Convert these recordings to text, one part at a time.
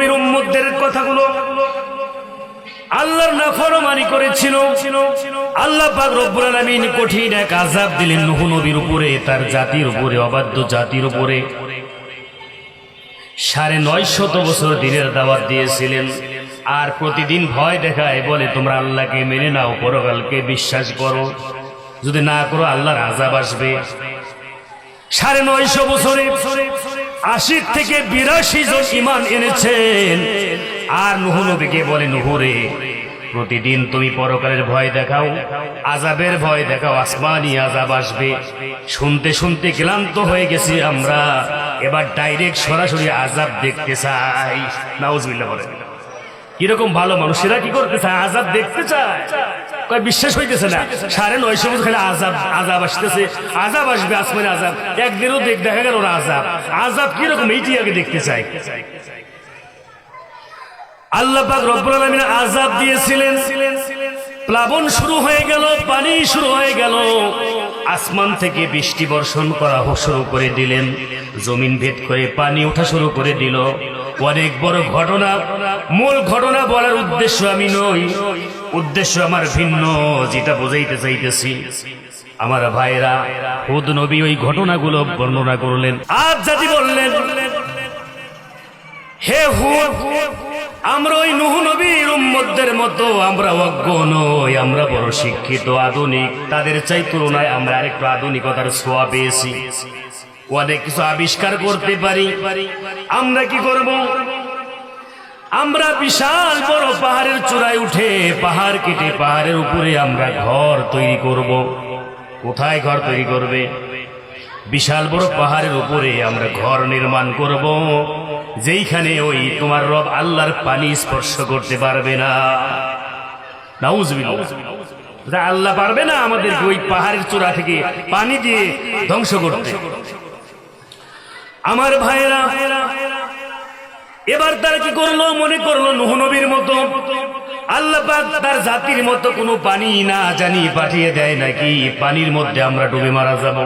নবীর উম্মতদের কথাগুলো আল্লাহর নাফরমানি করেছিল, আল্লাহ পাক রব্বুল আলামিন কঠিন এক আযাব দিলেন নূহ নবীর উপরে, তার জাতির উপরে, অবাধ্য জাতির উপরে। 950 বছর দিনের দাওয়াত দিয়েছিলেন, আর প্রতিদিন ভয় দেখায়, বলে তোমরা আল্লাহকে মেনে নাও, পরকালকে বিশ্বাস করো, যদি না করো আল্লাহর আযাব আসবে। 950 বছরে 80 থেকে 82 জন ঈমান এনেছেন। আর নূহ নবীকে বলে, নূহ রে, প্রতিদিন তুমি পরকালের ভয় দেখাও, আযাবের ভয় দেখাও, আসমানি আযাব আসবে। শুনতে শুনতে ক্লান্ত হয়ে গেছি আমরা, এবার ডাইরেক্ট সরাসরি আযাব দেখতে চাই। নাউজুবিল্লাহ বলেন। কিরকম ভালো মানুষেরা কি করতে চায়? আযাব দেখতে চায়। কয় বিশ্বাস হইতেছে না, 950 বছর খালি আযাব আসতেছে, আযাব আসবে, আসমানি আযাব। একদিনও দেখা গেল ওরা আযাব কিরকম এইটি আগে দেখতে চায়। আল্লাহ পাক রব্বুল আলামিন আযাব দিয়েছিলেন, প্লাবন শুরু হয়ে গেল, পানি শুরু হয়ে গেল, আসমান থেকে বৃষ্টি বর্ষণ করা শুরু করে দিলেন, জমিন ভেদ করে পানি ওঠা শুরু করে দিল। অনেক বড় ঘটনা, মূল ঘটনা বলার উদ্দেশ্য আমি নই, উদ্দেশ্য আমার ভিন্ন, যেটা বোঝাইতে চাইতেছি। আমার ভাইরা, হুদ নবী ওই ঘটনাগুলো বর্ণনা করলেন। আদ জাতি বললেন, হে হুদ, আমরা ওই নূহ নবীর উম্মতদের মতো আমরা অজ্ঞ নই, আমরা বড় শিক্ষিত, আধুনিক, তাদের চাই তুলনায় আমরা আরেকটু আধুনিকতার ছোঁয়া পেয়েছি, অনেক কিছু আবিষ্কার করতে পারি। আমরা কি করব? আমরা বিশাল বড় পাহাড়ের চূড়ায় উঠে, পাহাড় কেটে পাহাড়ের উপরে আমরা ঘর তৈরি করব। কোথায় ঘর তৈরি করবে? বিশাল বড় পাহাড়ের উপরে আমরা ঘর নির্মাণ করব, যেইখানে ওই তোমার রব আল্লাহর পানি স্পর্শ করতে পারবে না। নাউজুবিল্লাহ। আল্লাহ পারবে না আমাদেরকে ওই পাহাড়ের চূড়া থেকে পানি দিয়ে ধ্বংস করতে। আমার ভাইরা, এবার তারা কি করলো? মনে করলো নূহ নবীর মতো আল্লাহ পাক তার জাতির মতো কোনো পানি না জানি পাঠিয়ে দেয় নাকি, পানির মধ্যে আমরা ডুবে মারা যাব।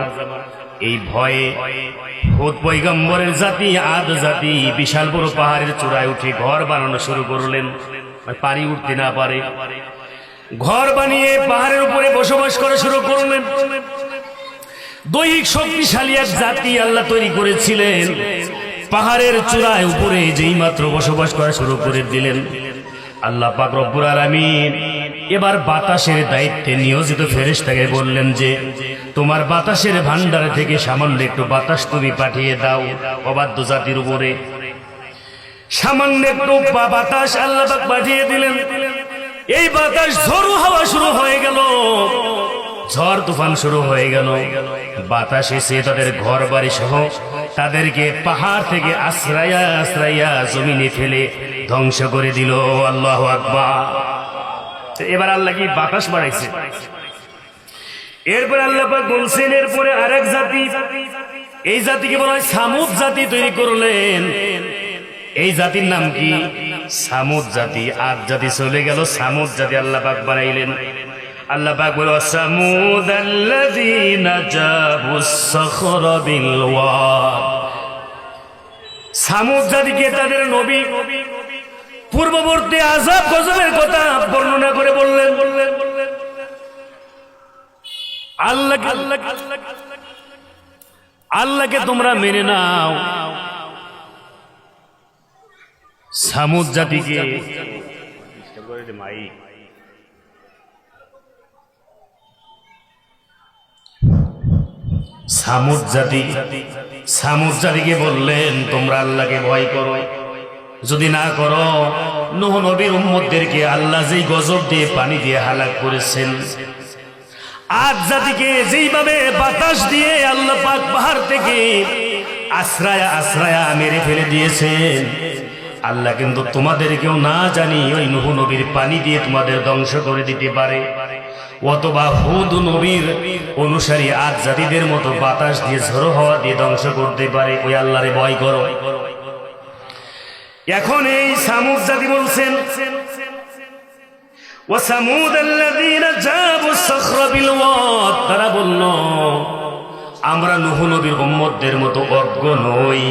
এই ভয়ে হুদ পয়গম্বরের জাতি, আদ জাতি বিশাল বড় পাহাড়ের চূড়ায় উঠে ঘর বানানো শুরু করলেন, পানি উঠতে না পারে। ঘর বানিয়ে পাহাড়ের উপরে বসবাস করা শুরু করলেন। দৈহিক শক্তিশালী এক জাতি আল্লাহ তৈরি করেছিলেন, পাহাড়ের চূড়ায় উপরে যেই মাত্র বসবাস করা শুরু করে দিলেন, আল্লাহ পাক রব্বুল আলামিন এবার বাতাসের দায়িত্বে নিয়োজিত ফেরেশতাকে বললেন যে, তোমার বাতাসের ভান্ডার থেকে সামান্য একটু বাতাস তুমি পাঠিয়ে দাও অবাধ্য জাতির উপরে। সামান্য একটু বাতাস আল্লাহ পাক পাঠিয়ে দিলেন। এই বাতাস ঝড়ো হাওয়া শুরু হয়ে গেল, ঝড় তুফান শুরু হয়ে গেল। বাতাস এসে তাদের ঘর বাড়ি সহ তাদেরকে পাহাড় থেকে আশ্রায়া আশ্রায়া জমিনে ফেলে ধ্বংস করে দিল। আল্লাহু আকবার। এবার আল্লাহ কি বাতাস বাড়াইছে। এরপর আল্লাহ পাক বলছেন, এরপরে আরেক জাতি, এই জাতিকে বলা হয় সামুদ জাতি তৈরি করলেন। এই জাতির নাম কি? সামুদ জাতি। আদ জাতি চলে গেল, সামুদ জাতি আল্লাহ পাক বানাইলেন। আল্লাহ পাক বলে, সামুদাল্লাযীনা জাবুস সখরা বিল ওয়াদ। সামুদ জাতিকে তাদের নবী পূর্ববর্তী আযাব গজবের কথা বর্ণনা করে বললেন, আল্লাহকে তোমরা মেনে নাও। সামুদ জাতিকে সামুদ জাতিকে বললেন, তোমরা আল্লাহকে ভয় করো, যদি না করো নূহ নবীর উম্মতদেরকে আল্লাহ যেই গজব দিয়ে পানি দিয়ে হালাক করেছেন, আদ জাতিকে যেইভাবে বাতাস দিয়ে আল্লাহ পাক পাহাড় থেকে আশ্রায়া আশ্রায়া মেরে ফেলে দিয়েছেন, আল্লাহ কিন্তু তোমাদেরকেও না জানি ওই নূহ নবীর পানি দিয়ে তোমাদের ধ্বংস করে দিতে পারে, অথবা হুদ নবীর অনুসারী আদ জাতিদের মতো বাতাস দিয়ে ঝড়ো হাওয়া দিয়ে ধ্বংস করতে পারে। ওই আল্লাহরে ভয় করো। এখন এই সামুদ জাতি বলছেন, ওয়াসামুদাল্লাযীনা জাবুস সখরা বিল ওয়াদ। তারা বলল, আমরা নূহ নবীর উম্মতদের মতো অজ্ঞ নই,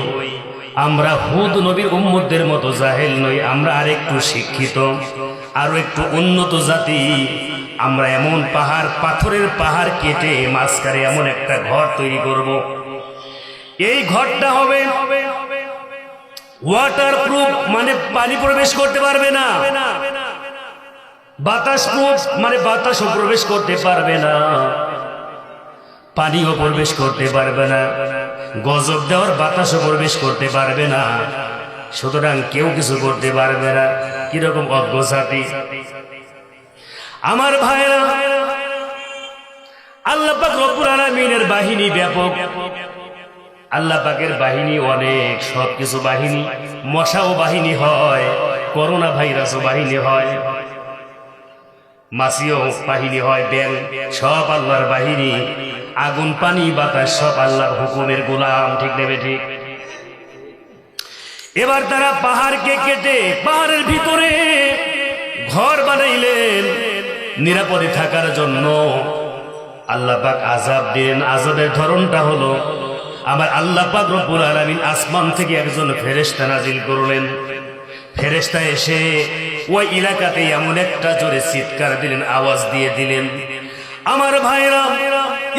আমরা হুদ নবীর উম্মতদের মতো জাহেল নই, আমরা আরেকটু শিক্ষিত, আরো একটু উন্নত জাতি। আমরা এমন পাহাড়, পাথরের পাহাড় কেটে মাঝখানে এমন একটা ঘর তৈরি করব। এই ঘরটা হবে ওয়াটারপ্রুফ, মানে পানি প্রবেশ করতে পারবে না। বাতাস প্রুফ, মানে বাতাসও প্রবেশ করতে পারবে না, পানিও প্রবেশ করতে পারবে না, গজব দেওয়ার বাতাসও প্রবেশ করতে পারবে না। সুতরাং কেউ কিছু করতে পারবে না। কিরকম অজ্ঞ জাতি আমার ভাইরা! আল্লাহ পাক রব্বুল আলামিনের বাহিনী ব্যাপক, আল্লাহ পাকের বাহিনী অনেক, সবকিছু বাহিনী। মশাও বাহিনী হয়, করোনা ভাইরাসও বাহিনী হয়, মাছিও বাহিনী হয়, ব্যাং সব আল্লাহর বাহিনী। আগুন, পানি, বাতাস সব আল্লাহর হুকুমের গোলাম। ঠিক নেবে ঠিক? এবার তারা পাহাড়কে কেটে পাহাড়ের ভিতরে ঘর বানাইলেন নিরাপদে থাকার জন্য। আল্লাহ পাক আযাব দিলেন। আযাবের ধরনটা হলো, আমার আল্লাহ পাক রব্বুল আলামিন আসমান থেকে একজন ফেরেশতা নাজিল করলেন। ফেরেশতা এসে ওই এলাকাতে এমন একটা জোরে চিৎকার দিলেন, আওয়াজ দিয়ে দিলেন। আমার ভাইরা,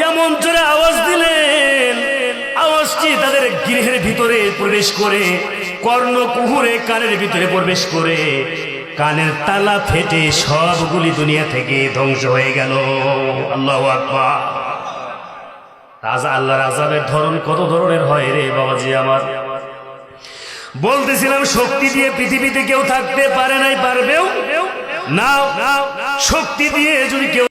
এমন জোরে আওয়াজ দিলেন, আওয়াজটি তাদের গৃহের ভিতরে প্রবেশ করে, কর্ণকুহুরে কানের ভিতরে প্রবেশ করে, কানের তালা ফেটে সবগুলি দুনিয়া থেকে ধ্বংস হয়ে গেল। আল্লাহু আকবার! তাজা আল্লাহর আযাবের ধরন কত ধরনের হয় রে বাবাজি আমার। বলতেছিলাম, শক্তি দিয়ে পৃথিবীতে কেউ থাকতে পারে নাই, পারবেও না। শক্তি দিয়ে যদি কেউ